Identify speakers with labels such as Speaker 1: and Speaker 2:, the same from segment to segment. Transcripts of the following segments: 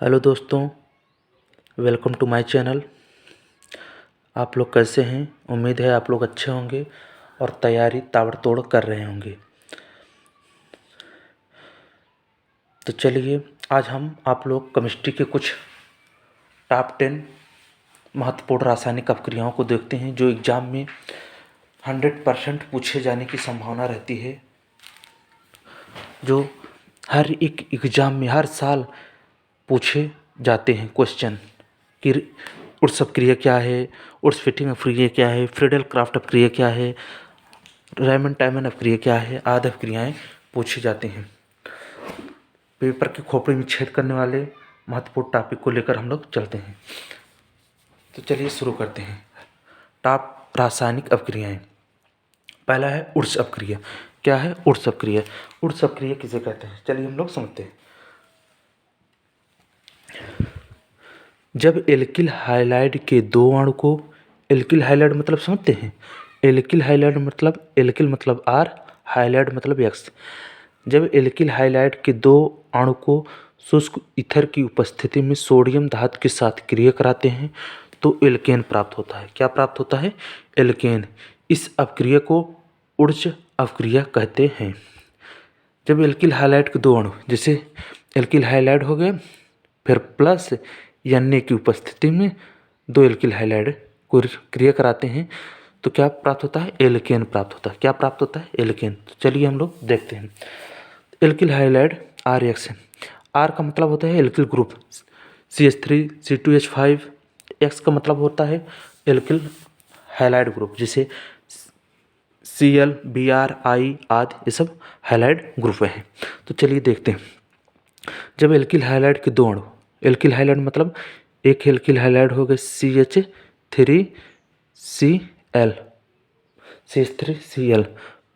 Speaker 1: Hello दोस्तों, welcome to my channel. आप लोग कैसे हैं? उम्मीद है आप लोग अच्छे होंगे और तैयारी ताबड़तोड़ कर रहे होंगे। तो चलिए, आज हम आप लोग केमिस्ट्री के कुछ टॉप 10 महत्वपूर्ण रासायनिक अपक्रियाओं को देखते हैं जो एग्ज़ाम में 100% पूछे जाने की संभावना रहती है, जो हर एक एग्ज़ाम में हर साल पूछे जाते हैं क्वेश्चन कि उर्स अपक्रिया क्या है, उर्स फिटिंग अपक्रिया क्या है, फ्रीडल क्राफ्ट अपक्रिया क्या है, रायमंड टाइमन अपक्रिया क्या है, आदि अपक्रियाएँ पूछी जाती हैं। पेपर के खोपड़ी में छेद करने वाले महत्वपूर्ण टॉपिक को लेकर हम लोग चलते हैं। तो चलिए शुरू करते हैं। टॉप रासायनिक अपक्रियाएँ। पहला है उर्स अपक्रिया। क्या है उर्स अपक्रिया? उर्स अपक्रिया किसे कहते हैं, चलिए हम लोग समझते हैं। जब एल्किल हाइलाइड के दो अणु को, एल्किल हाइलाइड मतलब समझते हैं, एल्किल हाइलाइड मतलब, एल्किल मतलब R, हाइलाइड मतलब X। जब एल्किल हाइलाइड के दो अणु को शुष्क ईथर की उपस्थिति में सोडियम धातु के साथ क्रिया कराते हैं तो एल्केन प्राप्त होता है। क्या प्राप्त होता है? एल्केन। इस अपक्रिया को उर्ज अपक्रिया कहते हैं। जब एल्किल हाइलाइड के दो अणु, जैसे एल्किल हाइलाइड हो गए, फिर प्लस Na की उपस्थिति में दो एल्किल हाइलाइड को क्रिया कराते हैं तो क्या प्राप्त होता है? एल्केन प्राप्त होता है। क्या प्राप्त होता है? एल्केन। तो चलिए हम लोग देखते हैं। एल्किल हाइलाइड RX है। R का मतलब होता है alkyl group CH3 C2H5। X का मतलब होता है एल्किल हाइलाइड ग्रुप, जैसे Cl Br I आदि, ये सब हाइलाइड ग्रुप हैं। तो चलिए देखते हैं। जब एल्किल हाइलाइड के दो अणु, एल्किल हाइलाइड मतलब एक एल्किल हाइलाइड हो गए CH3Cl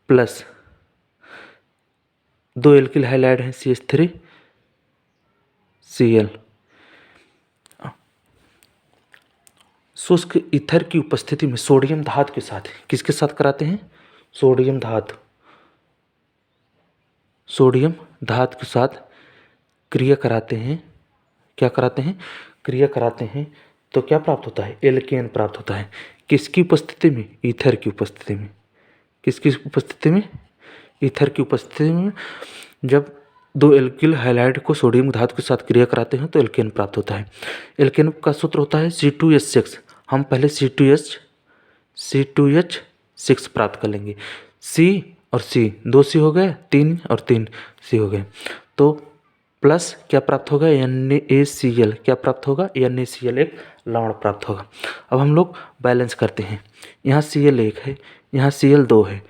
Speaker 1: प्लस दो एल्किल हाइलाइड हैं CH3Cl, शुष्क ईथर की उपस्थिति में सोडियम धातु के साथ, किसके साथ कराते हैं? सोडियम धातु, सोडियम धातु के साथ क्रिया कराते हैं। क्या कराते हैं? क्रिया कराते हैं तो क्या प्राप्त होता है? एल्केन प्राप्त होता है। किसकी उपस्थिति में? ईथर की उपस्थिति में। किसकी उपस्थिति में? ईथर की उपस्थिति में। जब दो एल्किल हाइलाइड को सोडियम धातु के साथ क्रिया कराते हैं तो एल्केन प्राप्त होता है। एल्केन का सूत्र होता है C2H6। हम पहले C2H6 प्राप्त कर लेंगे। C और C, दो C हो गए, 3 और 3 C हो गए, तो प्लस क्या प्राप्त होगा? NaCl। क्या प्राप्त होगा? NaCl, एक लवण प्राप्त होगा। अब हम लोग बैलेंस करते हैं। यहाँ Cl 1 है, यहाँ Cl 2 है।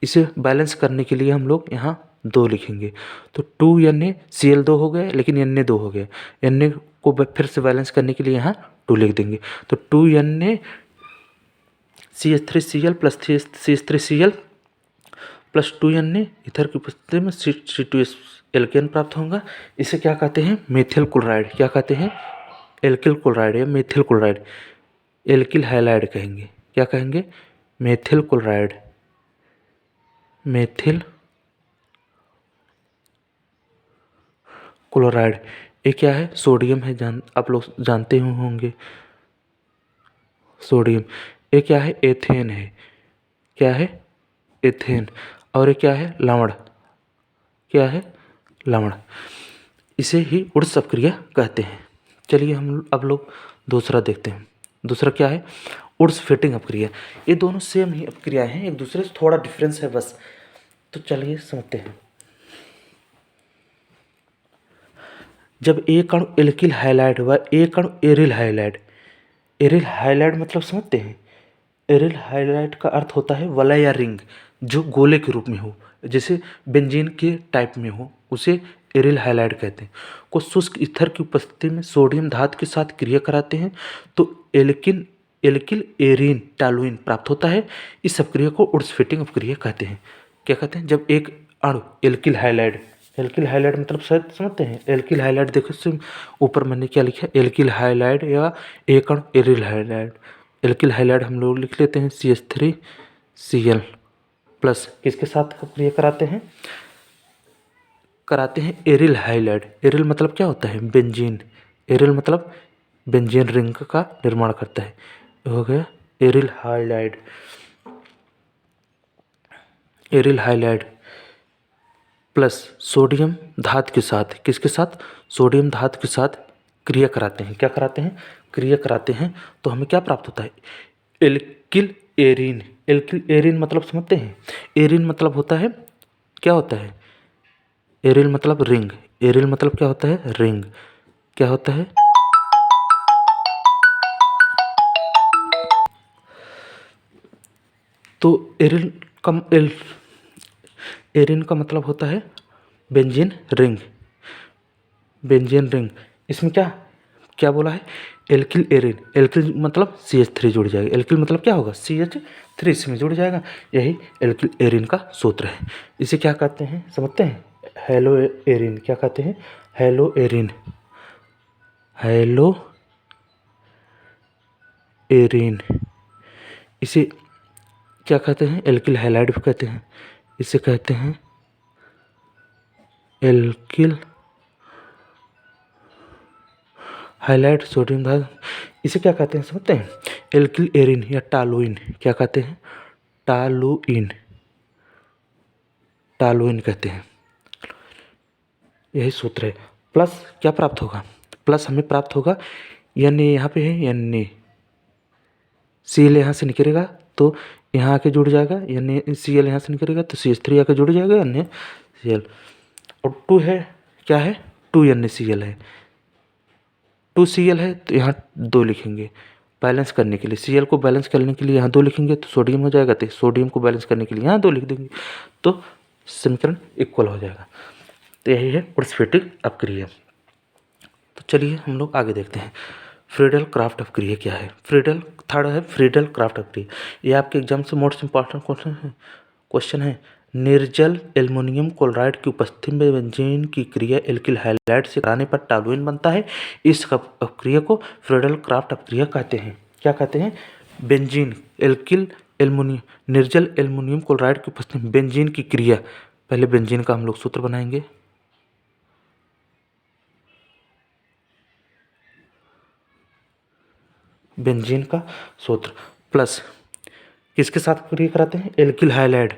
Speaker 1: इसे बैलेंस करने के लिए हम लोग यहाँ 2 लिखेंगे तो 2NaCl 2 हो गए, लेकिन Na 2 हो गए। Na को फिर से बैलेंस करने के लिए यहाँ 2 लिख देंगे तो 2NaCH3Cl plus CH3Cl plus 2Na ether की उपस्थिति में C2H एल्केन प्राप्त होगा। इसे क्या कहते हैं? Methyl chloride. क्या कहते हैं? एल्किल क्लोराइड या मेथिल क्लोराइड, एल्किल हाइलाइड कहेंगे। क्या कहेंगे? Methyl chloride, methyl chloride. ये क्या है? सोडियम है, आप लोग जानते होंगे सोडियम। ये क्या है? एथेन है। क्या है? एथेन। और ये क्या है? लवण। क्या है? लवण। इसे ही उर्स अपक्रिया कहते हैं। चलिए हम अब लोग दूसरा देखते हैं। दूसरा क्या है? उर्स फिटिंग अपक्रिया। ये दोनों सेम ही अपक्रियाएं हैं, एक दूसरे से थोड़ा डिफरेंस है बस। तो चलिए समझते हैं। जब एक अणु एल्किल हाइलाइड व एक अणु एरिल हाइलाइड, एरिल हाइलाइड मतलब समझते हैं? एरिल हाइलाइड का अर्थ होता है वलय या रिंग, जो गोले के रूप में हो, जैसे बेंजीन के टाइप में हो, उसे एरिल हाइलाइड कहते हैं। को शुष्क ईथर की उपस्थिति में सोडियम धातु के साथ क्रिया कराते हैं तो एल्किल एरीन टॉलुइन प्राप्त होता है। इस अपक्रिया को उर्स फिटिंग अपक्रिया कहते हैं। क्या कहते हैं? जब एक अणु एल्किल हाइलाइड, एल्किल हाइलाइड मतलब शायद समझते हैं, एल्किल हाइलाइड देखो से ऊपर मैंने क्या लिखा है? एल्किल हाइलाइड या एक अणु एरिल हाइलाइड। एल्किल हाइलाइड हम लोग लिख लेते हैं CH3Cl प्लस किसके साथ क्रिया कराते हैं? कराते हैं एरिल हाइलाइड। एरिल मतलब क्या होता है? बेंजीन। एरिल मतलब बेंजीन रिंग का निर्माण करता है। हो गया aryl halide. Aryl halide plus sodium धातु के साथ, किसके साथ? सोडियम धातु के साथ क्रिया कराते हैं। क्या कराते हैं? क्रिया कराते हैं। तो हमें क्या प्राप्त होता है? Alkyl arene. एल्किल एरीन मतलब समझते हैं? एरीन मतलब होता है, क्या होता है? एरिल मतलब रिंग। एरिल मतलब क्या होता है? रिंग। क्या होता है? तो एरिन का मतलब होता है बेंजीन रिंग। Benzene ring. इसमें क्या क्या बोला है? Alkyl Erin. एल्किल मतलब CH3 जुड़ जाएगा। एल्किल मतलब क्या होगा? CH3 इसमें जुड़ जाएगा। यही एल्किल एरिन का सूत्र है। इसे क्या कहते हैं समझते हैं? Hello Erin. क्या कहते हैं? Hello Erin. Hello Erin. इसे क्या कहते हैं? एल्किल हैलाइड भी कहते हैं। इसे कहते हैं एल्किल हाइलाइट सोडियम धातु। इसे क्या कहते हैं समझते हैं? एल्किल एरिन या टालुइन। क्या कहते हैं? टालुइन। टालुइन कहते हैं। यही सूत्र है। प्लस क्या प्राप्त होगा? प्लस हमें प्राप्त होगा एन ए, यहाँ पे है एन ए, CL यहाँ से निकलेगा तो यहाँ आके जुड़ जाएगा। एन ए CL यहाँ से निकलेगा तो CH3 आके जुड़ जाएगा NaCl। और 2 है, क्या है? 2 NaCl है। 2Cl है तो यहाँ 2 लिखेंगे बैलेंस करने के लिए। Cl को बैलेंस करने के लिए यहाँ 2 लिखेंगे तो सोडियम हो जाएगा। तो सोडियम को बैलेंस करने के लिए यहाँ 2 लिख देंगे तो समीकरण इक्वल हो जाएगा। तो यही है प्रेसिपिटेटिव अपक्रिया। तो चलिए हम लोग आगे देखते हैं फ्रीडल क्राफ्ट अपक्रिया क्या है। थर्ड है फ्रीडल क्राफ्ट अपक्रिया। ये आपके एग्जाम से मोस्ट इंपॉर्टेंट क्वेश्चन है। निर्जल एल्युमिनियम क्लोराइड की उपस्थिति में बेंजीन की क्रिया एल्किल हैलाइड से कराने पर टॉलुइन बनता है। इस अपक्रिया को फ्रीडल क्राफ्ट अपक्रिया कहते हैं। क्या कहते हैं? बेंजीन एल्किल एल्युमिनियम निर्जल एल्युमिनियम क्लोराइड की उपस्थिति में बेंजीन की क्रिया। पहले बेंजीन का हम लोग सूत्र बनाएंगे। बेंजीन का सूत्र प्लस किसके साथ क्रिया कराते हैं? Alkyl halide.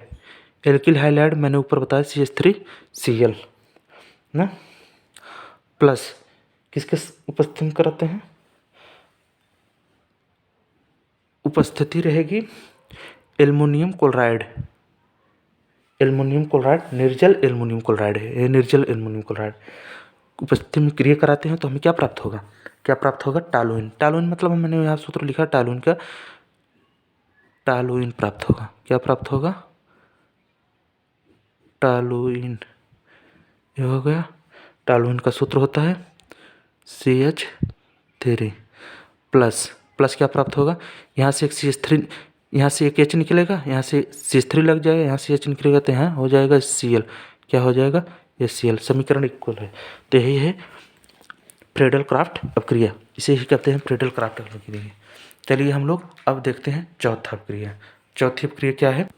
Speaker 1: एल्किल हाइलाइड मैंने ऊपर बताया CH3Cl ना, प्लस किसके उपस्थिति में कराते हैं? उपस्थिति रहेगी एल्युमिनियम क्लोराइड। एल्युमिनियम क्लोराइड निर्जल एल्युमिनियम क्लोराइड है, ये निर्जल एल्युमिनियम क्लोराइड उपस्थिति में क्रिया कराते हैं तो हमें क्या प्राप्त होगा? क्या प्राप्त होगा? टॉलुइन। टॉलुइन मतलब मैंने यहाँ सूत्र लिखा टॉलुइन का। टॉलुइन प्राप्त होगा। क्या प्राप्त होगा? टॉलुइन। ये हो गया। टॉलुइन का सूत्र होता है CH3 प्लस प्लस क्या प्राप्त होगा? यहाँ से एक CH3, यहाँ से एक H निकलेगा, यहाँ से CH3 लग जाएगा, यहाँ से H निकलेगा तो यहाँ हो जाएगा Cl। क्या हो जाएगा? ये Cl। समीकरण इक्वल है। तो यही है फ्रीडल क्राफ्ट अपक्रिया। इसे ही कहते हैं फ्रीडल क्राफ्ट अपक्रिया। चलिए हम लोग अब देखते हैं चौथा अपक्रिया। चौथी अपक्रिया क्या है?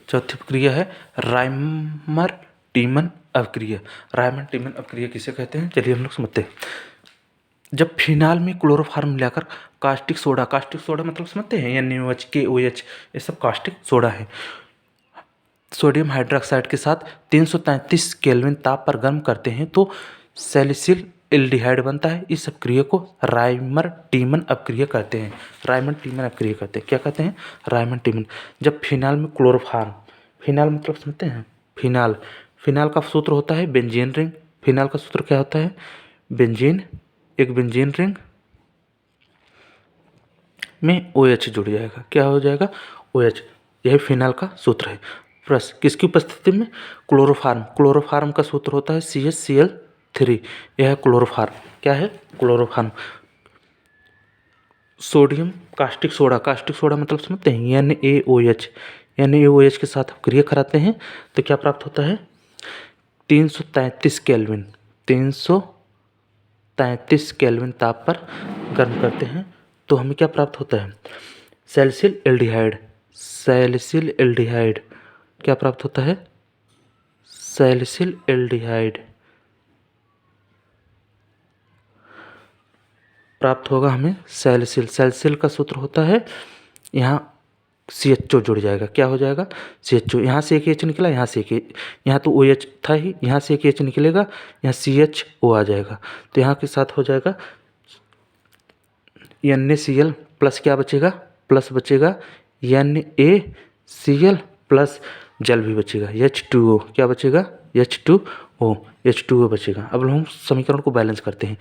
Speaker 1: चौथी अपक्रिया है राइमर टीमन अपक्रिया। राइमर टीमन अपक्रिया किसे कहते हैं? चलिए हम लोग समझते हैं। जब फिनाल में क्लोरोफॉर्म मिलाकर कास्टिक सोडा मतलब समझते हैं NaOH KOH, ये सब कास्टिक सोडा है, सोडियम हाइड्रोक्साइड के साथ 333 केल्विन ताप पर गर्म करते हैं तो सैलिसिल एल्डिहाइड बनता है। इस अपक्रिया को राइमर टीमन अपक्रिया कहते हैं। राइमर टीमन अपक्रिया कहते हैं। क्या कहते हैं? राइमर टीमन। जब फिनाल में क्लोरोफॉर्म, फिनाल मतलब समझते हैं? फिनाल। फिनाल का सूत्र होता है बेंजीन रिंग। फिनाल का सूत्र क्या होता है? बेंजीन, एक बेंजीन रिंग में OH जुड़ जाएगा। क्या हो जाएगा? OH। यह फिनाल का सूत्र है। प्लस किसकी उपस्थिति में? क्लोरोफॉर्म। क्लोरोफॉर्म का सूत्र होता है CHCl3। यह है क्लोरोफॉर्म। क्या है? क्लोरोफॉर्म। सोडियम कास्टिक सोडा मतलब समझते हैं NaOH। NaOH के साथ क्रिया कराते हैं तो क्या प्राप्त होता है? 333 केल्विन। 333 केल्विन ताप पर गर्म करते हैं तो हमें क्या प्राप्त होता है? Salicyl aldehyde. सैलिसिल एल्डिहाइड क्या प्राप्त होता है? Salicyl aldehyde. प्राप्त होगा हमें सैलिसिल। सैलिसिल का सूत्र होता है, यहाँ CHO जुड़ जाएगा, क्या हो जाएगा CHO। यहाँ से एक H निकला, यहाँ से एक, यहाँ तो OH था ही, यहाँ से एक H निकलेगा, यहाँ CHO आ जाएगा, तो यहाँ के साथ हो जाएगा NaCl प्लस क्या बचेगा, प्लस बचेगा NaCl प्लस जल भी बचेगा H2O, क्या बचेगा H2O, H2O बचेगा। अब हम समीकरण को बैलेंस करते हैं।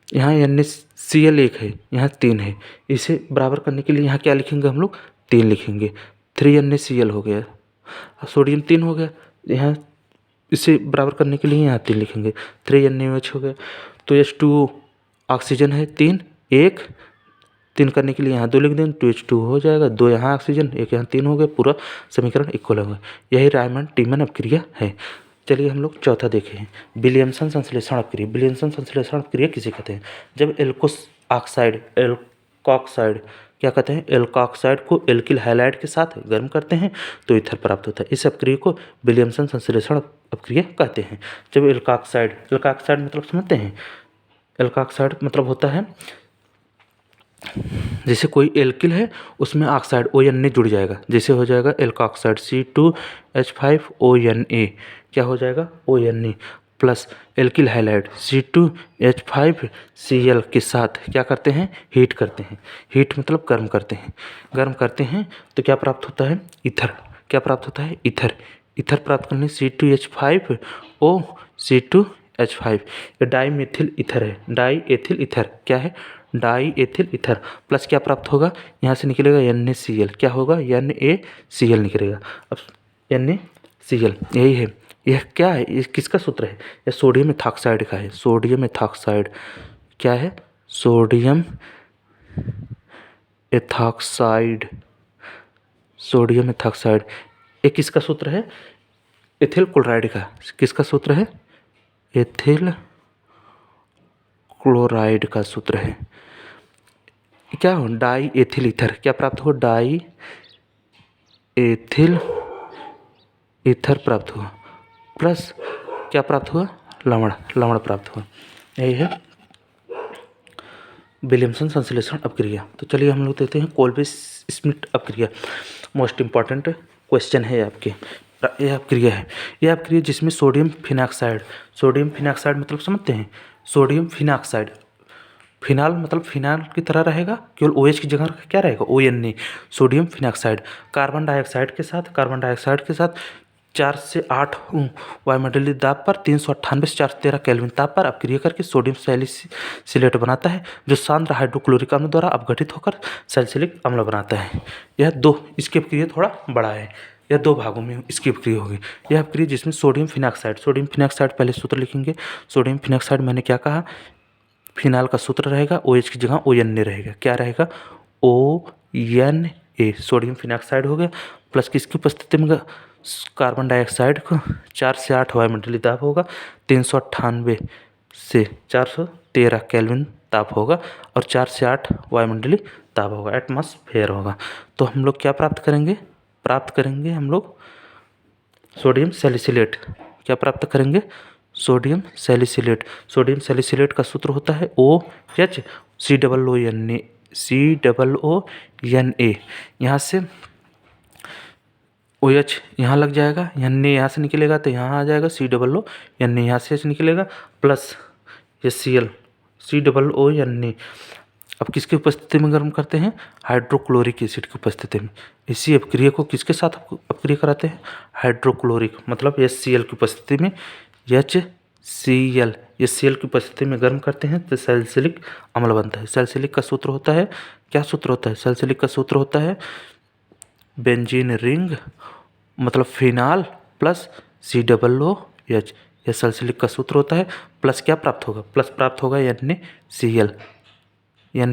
Speaker 1: यहाँ NaCl 1 है, यहाँ 3 है, इसे बराबर करने के लिए यहाँ क्या लिखेंगे हम लोग, 3 लिखेंगे, 3 NaCl हो गया, सोडियम 3 हो गया, यहाँ इसे बराबर करने के लिए यहाँ 3 लिखेंगे, 3 NaOH हो गया। तो H2O ऑक्सीजन है 3, 1 3 करने के लिए यहाँ 2 लिख दें, 2H2 हो जाएगा, 2 यहाँ ऑक्सीजन, 1 यहाँ 3 हो गए, पूरा समीकरण इक्वल होगा। यही रायमंड टीमन अपक्रिया है। चलिए हम लोग चौथा देखें, विलियमसन संश्लेषण अपक्रिया। विलियमसन संश्लेषण अपक्रिया किसे कहते हैं, जब एल्कोक्साइड क्या कहते हैं, एल्कोक्साइड को एल्किल हैलाइड के साथ गर्म करते हैं तो ईथर प्राप्त होता है। इस अपक्रिया को विलियमसन संश्लेषण अपक्रिया कहते हैं। जब एल्कोक्साइड मतलब समझते हैं, एल्कोक्साइड मतलब होता है जैसे कोई एल्किल है उसमें ऑक्साइड ONA जुड़ जाएगा, जैसे हो जाएगा एल्कोक्साइड C2H5ONA, क्या हो जाएगा ONA plus alkyl halide C2H5Cl के साथ क्या करते हैं, हीट करते हैं। हीट मतलब गर्म करते हैं, गर्म करते हैं तो क्या प्राप्त होता है, ईथर। क्या प्राप्त होता है, ईथर। ईथर प्राप्त करने C2H5O C2H5, ये डाईमेथिल ईथर है, डाईएथिल ईथर क्या है, डाईएथिल ईथर प्लस क्या प्राप्त होगा, यहाँ से निकलेगा NaCl, क्या होगा NaCl निकलेगा। अब NaCl यही है, यह क्या है, ये किसका सूत्र है, यह सोडियम एथॉक्साइड का है। सोडियम एथॉक्साइड क्या है, सोडियम एथॉक्साइड, सोडियम एथॉक्साइड ये किसका सूत्र है, एथिल क्लोराइड का। किसका सूत्र है, एथिल क्लोराइड का सूत्र है। क्या हो, डाई एथिल ईथर, क्या प्राप्त हो, डाई एथिल ईथर प्राप्त हुआ, प्लस क्या प्राप्त हुआ, लवण प्राप्त हुआ। यही है विलियमसन संश्लेषण अपक्रिया। तो चलिए हम लोग देते हैं कोल्बे स्मिट अपक्रिया। मोस्ट इम्पॉर्टेंट क्वेश्चन है आपके, यह अपक्रिया है, यह अपक्रिया जिसमें सोडियम फिनाक्साइड मतलब समझते हैं, सोडियम फिनाक्साइड, फिनाल मतलब फिनाल की तरह रहेगा, केवल OH की जगह क्या रहेगा ONA, sodium phenoxide carbon dioxide के साथ 4 से 8 वायुमंडलीय दाब पर 398 से 413 केल्विन ताप पर अपक्रिया करके सोडियम सैलिसिलेट बनाता है, जो सांद्र हाइड्रोक्लोरिक अम्ल द्वारा अपघटित होकर सैलिसिलिक अम्ल बनाता है। यह दो, इसकी अपक्रिया थोड़ा बड़ा है, यह 2 भागों में इसकी अपक्रिया होगी। यह अपक्रिया जिसमें सोडियम फिनाक्साइड पहले सूत्र लिखेंगे। सोडियम फिनाक्साइड मैंने क्या कहा, फिनाल का सूत्र रहेगा, OH की जगह ONA रहेगा, क्या रहेगा ONA, सोडियम फिनाक्साइड हो गया, प्लस किसकी उपस्थिति में कार्बन डाइऑक्साइड को 4 से 8 वायुमंडलीय दाब होगा, 398 से 413 केल्विन ताप होगा और 4 से 8 वायुमंडलीय ताप होगा, एटमॉस्फेयर होगा। तो हम लोग क्या प्राप्त करेंगे हम लोग सोडियम सैलिसिलेट। क्या प्राप्त करेंगे, सोडियम सैलिसिलेट का सूत्र होता है OH COONA, यहाँ से OH यहाँ लग जाएगा, NA यहाँ से निकलेगा तो यहाँ आ जाएगा COONA, यहाँ से H निकलेगा प्लस ये COONA। अब किसकी उपस्थिति में गर्म करते हैं, हाइड्रोक्लोरिक एसिड की उपस्थिति में। इसी अपक्रिया को किसके साथ अपक्रिया कराते हैं, हाइड्रोक्लोरिक मतलब HCl की उपस्थिति में, HCl की उपस्थिति में गर्म करते हैं तो सैलिसिलिक अम्ल बनता है। सैलिसिलिक का सूत्र होता है, क्या सूत्र होता है, सैलिसिलिक का सूत्र होता है बेंजीन रिंग मतलब फिनाल प्लस COOH, यह सैलिसिलिक का सूत्र होता है। प्लस क्या प्राप्त होगा, प्लस प्राप्त होगा NaCl, Na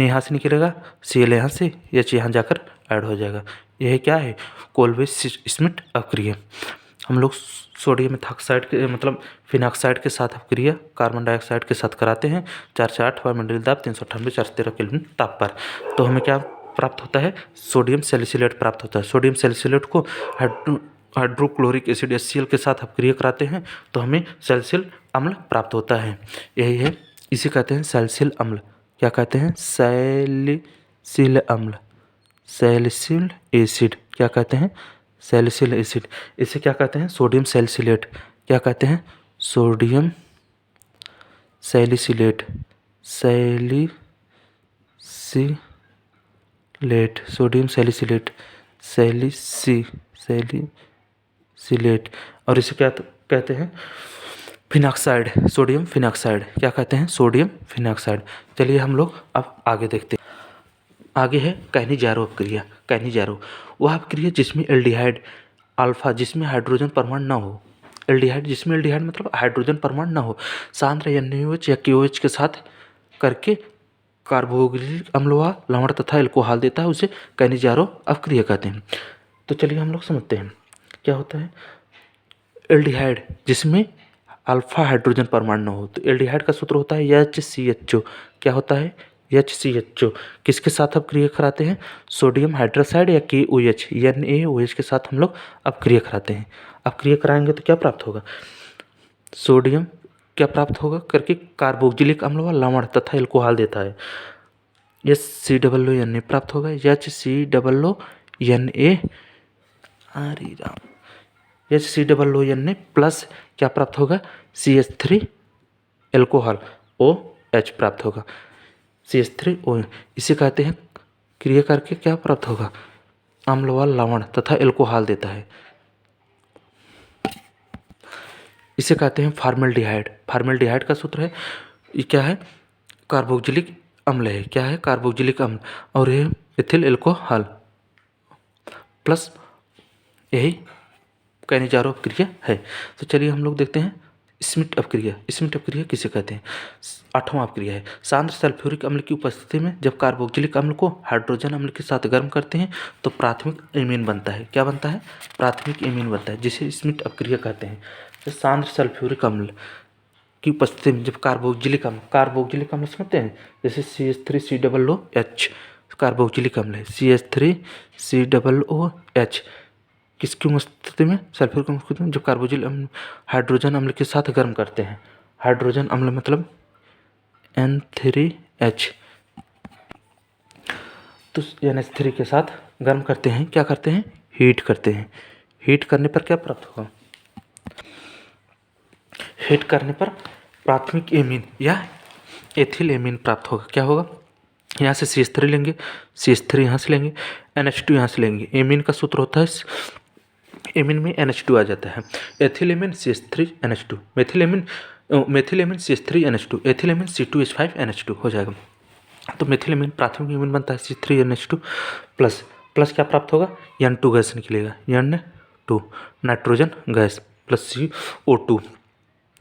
Speaker 1: यहाँ से निकलेगा, Cl यहाँ से, H यहाँ जाकर ऐड हो जाएगा। यह क्या है, कोल्बे स्मिट अपक्रिया। हम लोग सोडियम एथॉक्साइड के मतलब फिनाक्साइड के साथ अपक्रिया कार्बन डाइऑक्साइड के साथ कराते हैं, 4 से 8 वायुमंडलीय दाब 398 413 केल्विन ताप पर। तो हमें क्या प्राप्त होता है, सोडियम सैलिसिलेट प्राप्त होता है। सोडियम सैलिसिलेट को हाइड्रोक्लोरिक एसिड HCl के साथ अपक्रिया कराते हैं तो हमें सैलिसिल अम्ल प्राप्त होता है। यही है इसे कहते हैं सैलिसिल अम्ल। क्या कहते हैं? सैलिसिल अम्ल, सैलिसिल एसिड। क्या कहते हैं? Salicyl acid. इसे क्या कहते हैं? Sodium salicylate. क्या कहते हैं? Sodium salicylate, salicylate, sodium salicylate, salicylate. और इसे क्या कहते हैं? Phenoxide, sodium phenoxide. क्या कहते हैं? Sodium phenoxide. चलिए हम लोग अब आगे देखते हैं। आगे है कैनिजारो अपक्रिया। कैनिजारो वह अपक्रिया जिसमें एल्डिहाइड अल्फा, जिसमें हाइड्रोजन परमाणु न हो। एल्डिहाइड, जिसमें एल्डिहाइड मतलब हाइड्रोजन परमाणु न हो, सांद्र NaOH या KOH के साथ करके कार्बोक्सिलिक अम्ल व लवण तथा एल्कोहल देता है, उसे कैनिजारो अपक्रिया कहते हैं। तो चलिए हम लोग समझते हैं क्या होता है। एल्डिहाइड जिसमें अल्फा हाइड्रोजन परमाणु न हो, तो एल्डिहाइड का सूत्र होता है HCHO। क्या होता है? HCHO। किसके साथ अपक्रिया कराते हैं? सोडियम हाइड्रोक्साइड या KOH, NaOH के साथ हम लोग अपक्रिया कराते हैं। अपक्रिया कराएंगे तो क्या प्राप्त होगा? सोडियम क्या प्राप्त होगा करके कार्बोक्सिलिक अम्ल व लवण तथा एल्कोहल देता है, HCOO प्राप्त होगा। HCOO अरे राम, HCOO प्लस क्या प्राप्त होगा? CH3 एल्कोहल OH प्राप्त होगा, CH3OH। इसे कहते हैं क्रिया करके क्या प्राप्त होगा? अम्ल व लवण तथा एल्कोहल देता है। इसे कहते हैं फॉर्मेल्डिहाइड। फॉर्मेल्डिहाइड का सूत्र है, ये क्या है? कार्बोक्सिलिक अम्ल है। क्या है? कार्बोक्सिलिक अम्ल। और ये इथिल एल्कोहल प्लस यही कैनिजारो अपक्रिया है। तो चलिए हम लोग देखते हैं स्मिट अपक्रिया। स्मिट अपक्रिया किसे कहते हैं? 8वां अपक्रिया है। सांद्र सल्फ्यूरिक अम्ल की उपस्थिति में जब कार्बोक्सिलिक अम्ल को हाइड्रोजन अम्ल के साथ गर्म करते हैं तो प्राथमिक एमीन बनता है। क्या बनता है? प्राथमिक एमीन बनता है, जिसे स्मिट अपक्रिया कहते हैं। तो सांद्र सल्फ्यूरिक अम्ल की उपस्थिति में जब कार्बोक्सिलिक अम्ल समझते हैं, जैसे CH3COOH कार्बोक्सिलिक अम्ल है, CH3COOH किसकी उपस्थिति में? सल्फ्यूरिक की उपस्थिति में जब कार्बोक्सिलिक अम्ल हाइड्रोजन अम्ल के साथ गर्म करते हैं। हाइड्रोजन अम्ल मतलब N3H, तो NH3 के साथ गर्म करते हैं। क्या करते हैं? हीट करते हैं। हीट करने पर क्या प्राप्त होगा? हीट करने पर प्राथमिक एमीन या एथिल एमीन प्राप्त होगा। क्या होगा? यहाँ से CH3 लेंगे, CH3 यहाँ से लेंगे, NH2 यहाँ से लेंगे। एमीन का सूत्र होता है, एमीन में NH2 आ जाता है। Ethyl amine CH3NH2, methyl amine CH3NH2, ethyl amine C2H5NH2 हो जाएगा। तो मेथिल एमीन प्राथमिक एमीन बनता है C3NH2 प्लस प्लस क्या प्राप्त होगा? N2 गैस निकलेगा, N2 nitrogen gas plus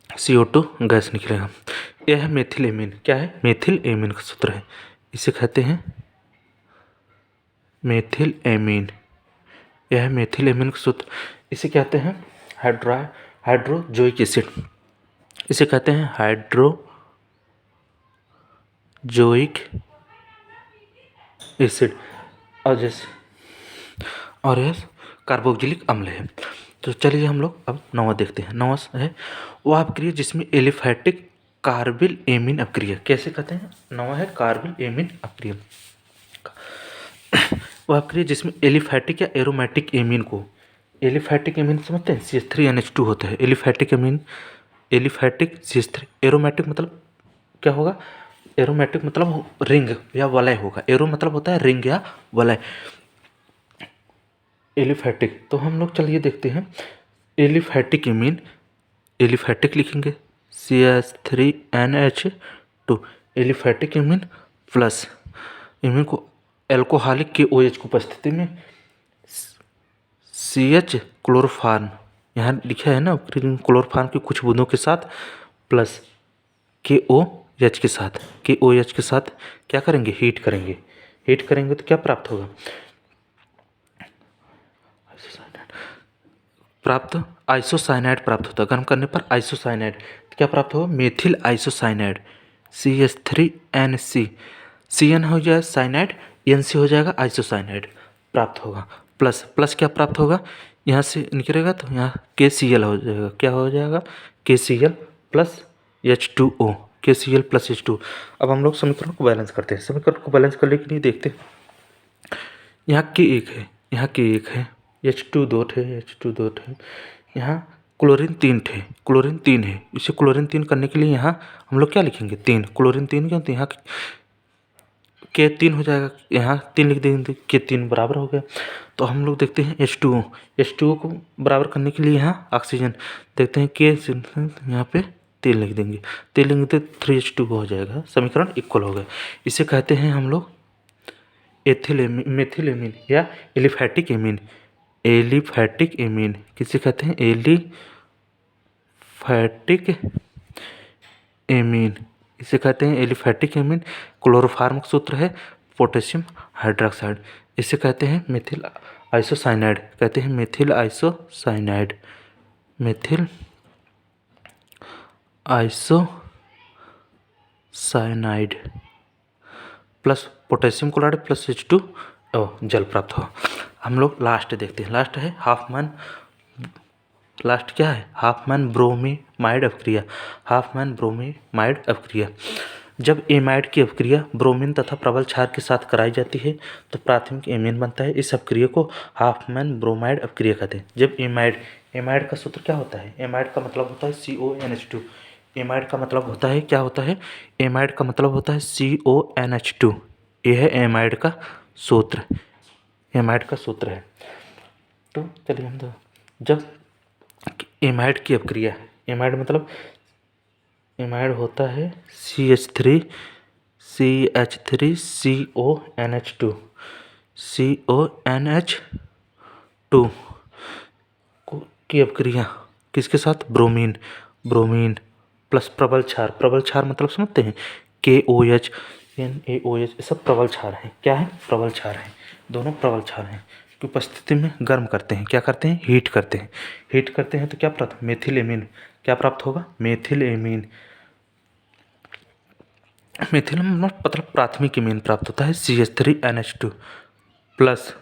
Speaker 1: CO2 gas निकलेगा। यह है मेथिल एमीन। क्या है? मेथिल एमीन का सूत्र है, इसे कहते हैं मेथिल एमीन। यह है मेथिल एमीन का सूत्र। इसे कहते हैं हाइड्रोजोइक एसिड। इसे कहते हैं हाइड्रोजोइक एसिड। और यह कार्बोक्सिलिक अम्ल है। तो चलिए हम लोग अब 9वां देखते हैं। 9वां है वह अपक्रिया जिसमें एलिफैटिक कार्बिल एमीन अपक्रिया। कैसे कहते हैं? 9वां है कार्बिल एमीन अपक्रिया। वह अपक्रिया जिसमें एलिफैटिक या एरोमेटिक एमीन को, एलिफैटिक एमीन समझते हैं? CH3NH2 होता है aliphatic amine, aliphatic CH3। Aromatic मतलब क्या होगा? एरोमेटिक मतलब रिंग या वलय होगा। एरो मतलब होता है रिंग या वलय। एलिफैटिक, तो हम लोग चलिए देखते हैं एलिफैटिक एमीन। एलिफैटिक लिखेंगे CH3NH2 aliphatic amine plus amine को एल्कोहलिक के OH की उपस्थिति में CH क्लोरोफॉर्म, यहाँ लिखा है ना क्लोरोफॉर्म की कुछ बूंदों के साथ प्लस KOH के साथ, KOH के साथ क्या करेंगे? हीट करेंगे। हीट करेंगे तो क्या प्राप्त होगा? आइसोसाइनाइड प्राप्त होता है। गर्म करने पर आइसोसाइनाइड क्या प्राप्त होगा? मेथिल आइसोसाइनाइड CH3NC, CN हो जाएगा साइनाइड, NC हो जाएगा आइसोसाइनाइड प्राप्त होगा। प्लस प्लस क्या प्राप्त होगा? यहाँ से निकलेगा तो यहाँ KCl हो जाएगा। क्या हो जाएगा? KCl plus H2O KCl plus H2। अब हम लोग समीकरण को बैलेंस करते हैं। समीकरण को बैलेंस करने के लिए देखते हैं, यहाँ K1 है, यहाँ K1 है, H2 दो थे, यहाँ क्लोरीन 3 थे, क्लोरीन 3 है। इसे क्लोरीन 3 करने के लिए यहाँ हम लोग क्या लिखेंगे, 3, क्लोरीन 3 क्यों, तो यहाँ K3 हो जाएगा, यहाँ 3 लिख देंगे, K3 बराबर हो गया। तो हम लोग देखते हैं H2O को बराबर करने के लिए यहाँ ऑक्सीजन देखते हैं, K यहाँ पे 3 लिख देंगे, 3 लिखेंगे तो 3H2 हो जाएगा, समीकरण इक्वल हो गया। इसे कहते हैं हम लोग मेथिल एमीन या एलिफैटिक एमीन। एलिफैटिक एमीन किसे कहते हैं, एलिफैटिक एमीन, इसे कहते हैं एलिफैटिक एमीन। क्लोरोफार्म का सूत्र है पोटेशियम हाइड्रोक्साइड। इसे कहते हैं मेथिल आइसोसाइनाइड, कहते हैं methyl isocyanide, methyl isocyanide plus potassium chloride plus H2 जल प्राप्त हो। हम लोग लास्ट देखते हैं, लास्ट है हाफमैन, लास्ट क्या है, हाफमैन ब्रोमीमाइड अपक्रिया। हाफमैन ब्रोमीमाइड अपक्रिया, जब एमाइड की अपक्रिया ब्रोमीन तथा प्रबल क्षार के साथ कराई जाती है तो प्राथमिक एमीन बनता है। इस अपक्रिया को हाफमैन ब्रोमाइड अपक्रिया कहते हैं। जब एमाइड का सूत्र क्या होता है, एमाइड का मतलब होता है CONH2। एमाइड का मतलब होता है, क्या होता है, एमाइड का मतलब होता है CONH2। यह है एमाइड का सूत्र, एमाइड का सूत्र है। तो चलिए हम तो जब एमाइड की अपक्रिया, एमाइड मतलब एमाइड होता है CH3CONH2 की अपक्रिया किसके साथ, ब्रोमीन प्लस प्रबल क्षार मतलब समझते हैं, KOH NaOH, ये सब प्रबल क्षार हैं। क्या है, प्रबल क्षार हैं, दोनों प्रबल क्षार हैं की उपस्थिति में गर्म करते हैं, क्या करते हैं, हीट करते हैं तो क्या प्राप्त, मेथिल एमीन, क्या प्राप्त होगा, मेथिल एमीन। मेथिल मतलब प्राथमिक एमीन प्राप्त होता है CH3NH2 प्लस,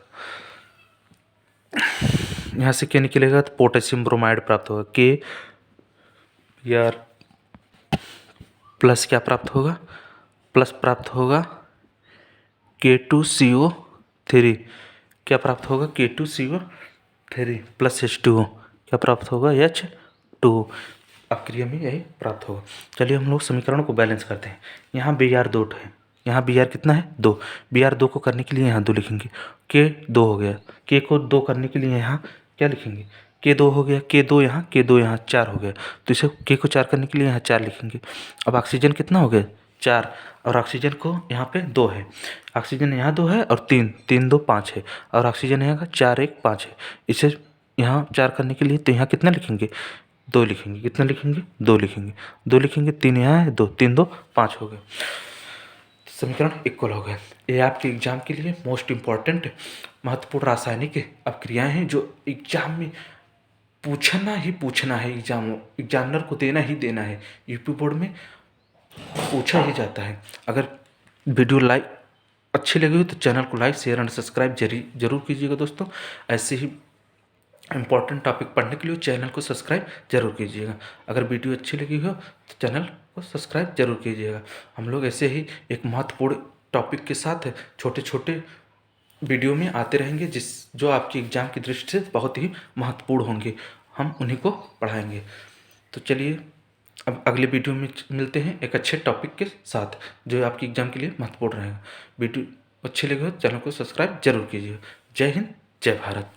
Speaker 1: यहाँ से क्या निकलेगा तो पोटेशियम ब्रोमाइड प्राप्त होगा, K यार प्लस क्या प्राप्त होगा, प्लस प्राप्त होगा K2CO3, क्या प्राप्त होगा, K2CO3 प्लस H2O, क्या प्राप्त होगा, H2। अपक्रिया में यही प्राप्त होगा। चलिए हम लोग समीकरण को बैलेंस करते हैं। यहाँ Br 2 है, यहाँ Br कितना है, 2। Br 2 को करने के लिए यहाँ 2 लिखेंगे, K 2 हो गया, K को 2 करने के लिए यहाँ क्या लिखेंगे, K 2 हो गया, K 2 यहाँ 4 हो गया, तो इसे K को 4 करने के लिए यहाँ 4 लिखेंगे। अब ऑक्सीजन कितना हो गया, 4, और ऑक्सीजन को यहाँ पे 2 है, ऑक्सीजन यहाँ 2 है और 3 2 5 है, और ऑक्सीजन यहाँ का 4 1 5 है। इसे यहाँ 4 करने के लिए तो यहाँ कितना लिखेंगे, 2 लिखेंगे, कितना लिखेंगे, 2 लिखेंगे, 3 यहाँ है, 2 3 2 5 हो गए, समीकरण इक्वल हो गए। ये आपके एग्जाम के लिए मोस्ट इम्पॉर्टेंट महत्वपूर्ण रासायनिक अपक्रियाएं हैं जो एग्जाम में पूछना है, एग्जामिनर को देना है, यूपी बोर्ड में पूछा ही जाता है। अगर वीडियो अच्छी लगी हो तो चैनल को लाइक शेयर एंड सब्सक्राइब जरूर कीजिएगा दोस्तों। ऐसे ही इम्पोर्टेंट टॉपिक पढ़ने के लिए चैनल को सब्सक्राइब जरूर कीजिएगा। अगर वीडियो अच्छी लगी हो तो चैनल को सब्सक्राइब जरूर कीजिएगा। हम लोग ऐसे ही एक महत्वपूर्ण टॉपिक के साथ छोटे छोटे वीडियो में आते रहेंगे जो आपकी एग्जाम की दृष्टि से बहुत ही महत्वपूर्ण होंगे, हम उन्हीं को पढ़ाएंगे। तो चलिए अब अगले वीडियो में मिलते हैं एक अच्छे टॉपिक के साथ जो आपकी एग्जाम के लिए महत्वपूर्ण रहेगा। वीडियो अच्छी लगी हो चैनल को सब्सक्राइब जरूर कीजिएगा। जय हिंद, जय भारत।